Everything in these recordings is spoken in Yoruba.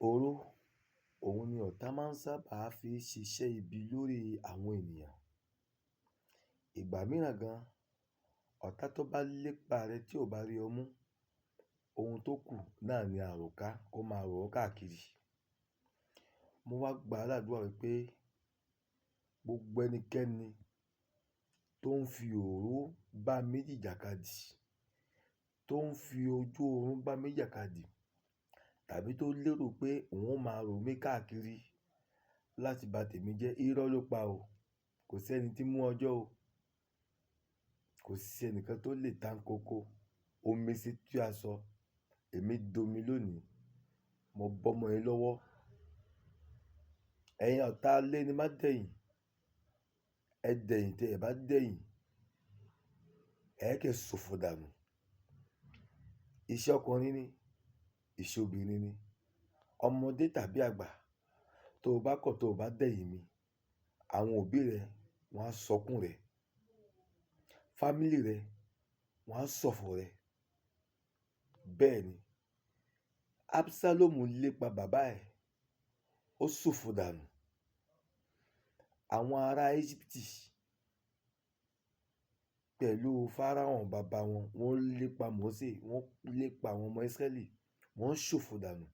Oró, òun ni ọ̀tá máa ń sábà fi ṣiṣẹ́ ibi lórí àwọn ènìyàn. Ìgbà mìíràn gan, ọ̀tá tó bá lépa rẹ tí ò bá rí ọ mú, ohun tó kù náà ni àròká kó máa rọ̀ ọ́ káàkiri. Mo wá gbà á ládùúrà wípé gbogbo ẹnikẹ́ni tó ń fi òró bá mi jìjàkadì, tó ń fi ojú oorun bá mi jàkadì, tàbí tó lérò pé òun ó máa rò mí káàkiri láti ba tèmi jẹ́, irọ́ ló pa o. Kò sí ẹni tí mú ọjọ́ o. Kò sí ẹnìkan tó lè tànkoko omi sí tí a sọ, èmi domi lónìí, mo bọ́mọ yín lọ́wọ́. Ẹ̀yin ọ̀tá alẹ́ ni má dẹ̀yìn, ẹ dẹ̀yìn tí ẹ bá dẹ̀yìn, ẹ kẹ́ ṣòfò dànù. Iṣẹ́ ọkùnrin ni, iṣẹ́ obìnrin ni, ọmọdé tàbí àgbà, tó o bá kọ̀ tó o bá dẹ̀yìn mi, àwọn òbí rẹ wọ́n á sọkún rẹ, fámílì rẹ wọ́n á ṣọ̀fọ̀ rẹ. Bẹ́ẹ̀ ni, Absalomu lépa bàbá ẹ̀, ó ṣòfò dànù. Àwọn ará Íjíbítì pẹ̀lú Fáráò bàbá wọn, wọ́n lépa Mósè, wọ́n lépa àwọn ọmọ Ísírẹ́lì, wọ́n ṣòfò dànù.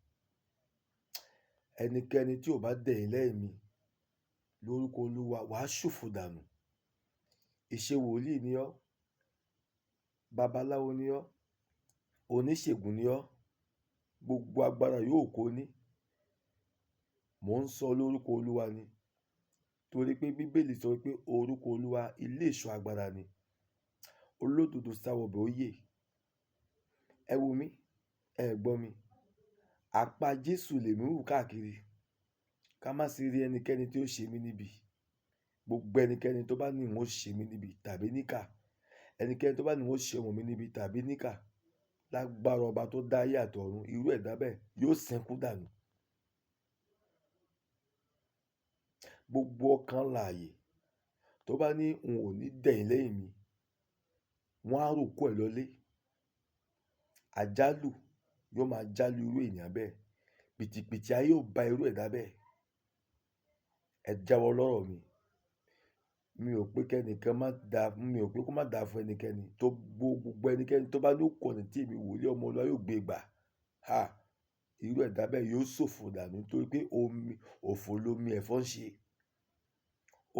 Ẹnikẹ́ni tí ò bá dẹ̀yìn lẹ́yìn mi, lórúkọ Olúwa, wàá ṣòfò dànù. Ìṣe wòlíì ni ọ́, babaláwo ni ọ́, oníṣègùn ni ọ́, gbogbo agbára yóò kó ní. Mò ń sọ lórúkọ Olúwa ni, torí pé Bíbélì sọ pé orúkọ Olúwa ilé ìṣọ́ agbára ni. Olódodo sá wọbẹ̀ ó yè. Ẹ wo mí, ẹ gbọ́ mi. Àpá Jésù lèmi ń wù káàkiri. Ká má sì rí ẹnikẹ́ni tí ó ṣe mí níbi. Gbogbo ẹnikẹ́ni tó bá ní ìwọ̀n ṣe mí níbi tàbí níkà, ẹnikẹ́ni tó bá ní ìwọ̀n ṣe ọmọ mi níbi tàbí níkà, lágbára ọba tó dá ayé àtọ̀run, irú ẹ̀dá bẹ́ẹ̀ yóò sìnkú dànù. Gbogbo ọkàn láàyè tó bá ní n ò ní dẹ̀yìn lẹ́yìn mi, wọ́n á ròkú ẹ̀ lọlé. Àjálù yóò máa jálù irú ènìyàn bẹ́ẹ̀. Pìtìpìtì ayé ò bá irú ẹ̀dá bẹ́ẹ̀. Ẹ jáwọ́ lọ́rọ̀ mi. Mi ò pé kẹ́nìkan má da, mi ò pé kó má da fún ẹnikẹ́ni tó gbogbo ẹnikẹ́ni tó bá ní ó kọ̀nà tí èmi wòlíì ọmọ Olúwa yóò gbé gbà. Ha! Irú ẹ̀dá bẹ́ẹ̀ yóò ṣòfò dànù nítorí pé omi òfò lomi ẹ̀fọn ṣe.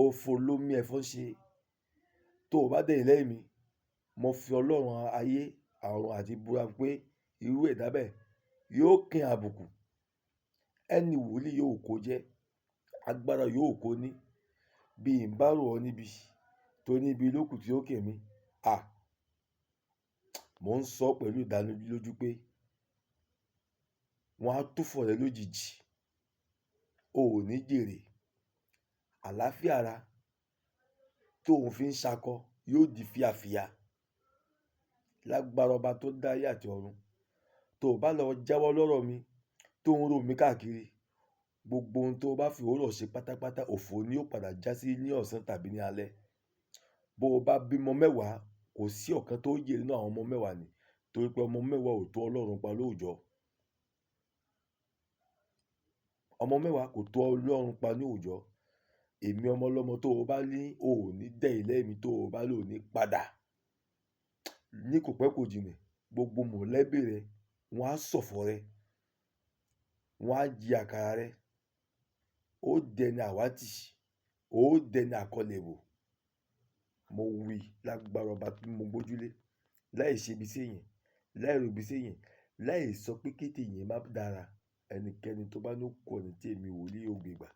Òfò lomi ẹ̀fọn ṣe. Tó o bá dẹ̀yìn lẹ́yìn mi, mo fi Ọlọ́run ayé, ọ̀run àti búra pé irú ẹ̀dá bẹ́ẹ̀ yóò kín àbùkù. Ẹni wòlíì yóò kó jẹ́, agbára yóò kó ní. Bí n bá rò ọ níbi, tó níbi lókù tí ó kè mí. Mò ń sọ pẹ̀lú ìdánilójú pé wọ́n á túfọ̀ rẹ lójijì. O ò ní jèrè. Àlàáfíà ara tó òun fi ń ṣakọ yóò di fíafíà. Lágbára ọba tó dá ayé àti ọ̀run, tó o bá lọ jáwọ́ lọ́rọ̀ mi, tó ń rò mí káàkiri, gbogbo ohun tó o bá fi òwúrọ̀ ṣe pátápátá òfò ni yóò padà já sí ní ọ̀sán tàbí ní alẹ́. Bó o bá bímọ 10, kò sí ọ̀kan tó yè nínú àwọn ọmọ 10 ni, torí pé ọmọ 10 ò tó Ọlọ́run pa lóòjọ́. Ọmọ 10 kò tó Ọlọ́run pa ní òòjọ́. Èmi ọmọ ọlọ́mọ tó o bá ní o ò ní dẹ̀yìn lẹ́yìn mi, tó o bá lò ní padà. Ní kò pẹ́ kò jìnnà, gbogbo mọ̀lẹ́bí rẹ wọ́n á ṣọ̀fọ̀ rẹ, wọ́n á jí àkàrà rẹ, ó dẹni àwátì, ó dẹni àkọlẹ̀bò. Mo wí lágbára ọba tí mo gbójúlé, láì ṣe ibi sí èèyàn, láì rò ibi sí èèyàn, láì sọ pé kí tèèyàn má dára. Ẹnikẹ́ni tó bá ní ó kọ̀nà tí èmi wòlíì yóò gbé gbà.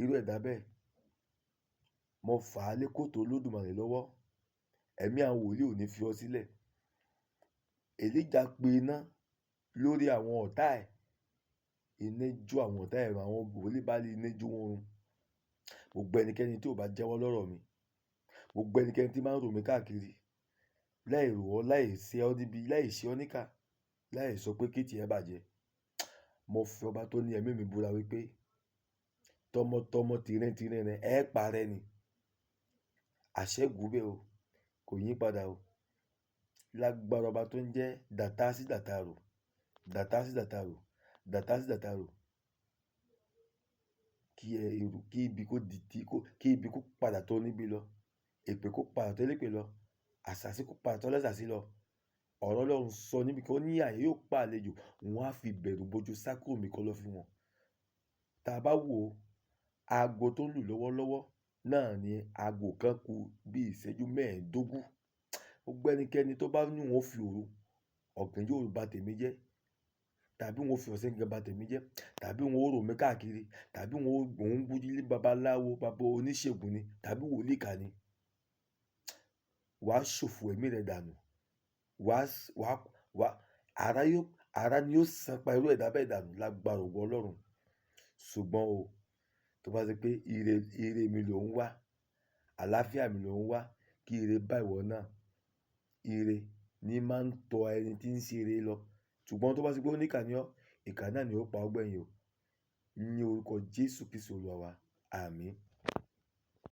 Irú ẹ̀dá bẹ́ẹ̀, mo fà á lé kòtò Olódùmarè lọ́wọ́. Ẹ̀mí àwọn wòlíì ò ní fi ọ sílẹ̀. Èlíjà pe iná lórí àwọn ọ̀tá ẹ̀. Iná jó àwọn ọ̀tá ẹ̀, àwọn wòlíì Báálì iná jó wọn run. Gbogbo ẹnikẹ́ni tí ò bá jáwọ́ lọ́rọ̀ mi, gbogbo ẹnikẹ́ni tí máa ń rò mí káàkiri, láì rò ọ́, láì ṣe ọ́ níbi, láì ṣe ọ́ níkà, láì sọ pé kí tìẹ bàjẹ́, mo fi ọba tó ní ẹ̀mí mi búra wípé tọmọtọmọ tìrẹtìrẹ rẹ ẹ parẹ́ ni. Àṣẹ gùn bẹ́ẹ̀ o, kò yí padà o. Lágbára ọba tó ń jẹ́ dàtà sí dàtà rò, dàtá sí dàtarò, dàtá sí dàtarò, kí ibi kó padà tọ́ níbi lọ, èpè kó padà tọ́ lépè lọ, àṣàsí kó padà tọ́ lásàsí lọ. Ọ̀rọ̀ Ọlọ́run sọ níbi kan, ó ní ààyè yóò pa àlejò, wọn á fi bẹ̀rù bojo sá kúrò níbi kọ́lọ́fín wọn. Tá a bá wò ó, aago tó ń lù lọ́wọ́lọ́wọ́ náà ni aago kan kù bí ìṣẹ́jú mẹ́ẹ̀ẹ́dógún. Gbogbo ẹnikẹ́ni tó bá ní wọn fi òru ọ̀gànjọ́ òru ba tèmi jẹ́, tàbí wọn fi ọ̀sán gangan ba tèmi jẹ́, tàbí wọn ó rò mí káàkiri, tàbí òun gbójú lé babaláwo, baba oníṣègùn ni, tàbí wòlíì kà ni, wàá ṣòfò ẹ̀mí rẹ̀ dànù. Ara ni yóò san pa irú ẹ̀dá bẹ́ẹ̀ dànù lágbára ògo Ọlọ́run. Ṣùgbọ́n o, tó bá ṣe pé ire mi ló ń wá, àlàáfíà mi ló ń wá, kí ire bá ìwọ náà. Ire ní máa ń tọ ẹni tí ń ṣe ire lọ. Ṣùgbọ́n tó bá ṣe pé oníkà ni ọ́, ìkà náà ni ó pa ọ́ gbẹ̀yìn o. Ní orúkọ Jésù Kristi Olúwa wa, àmín.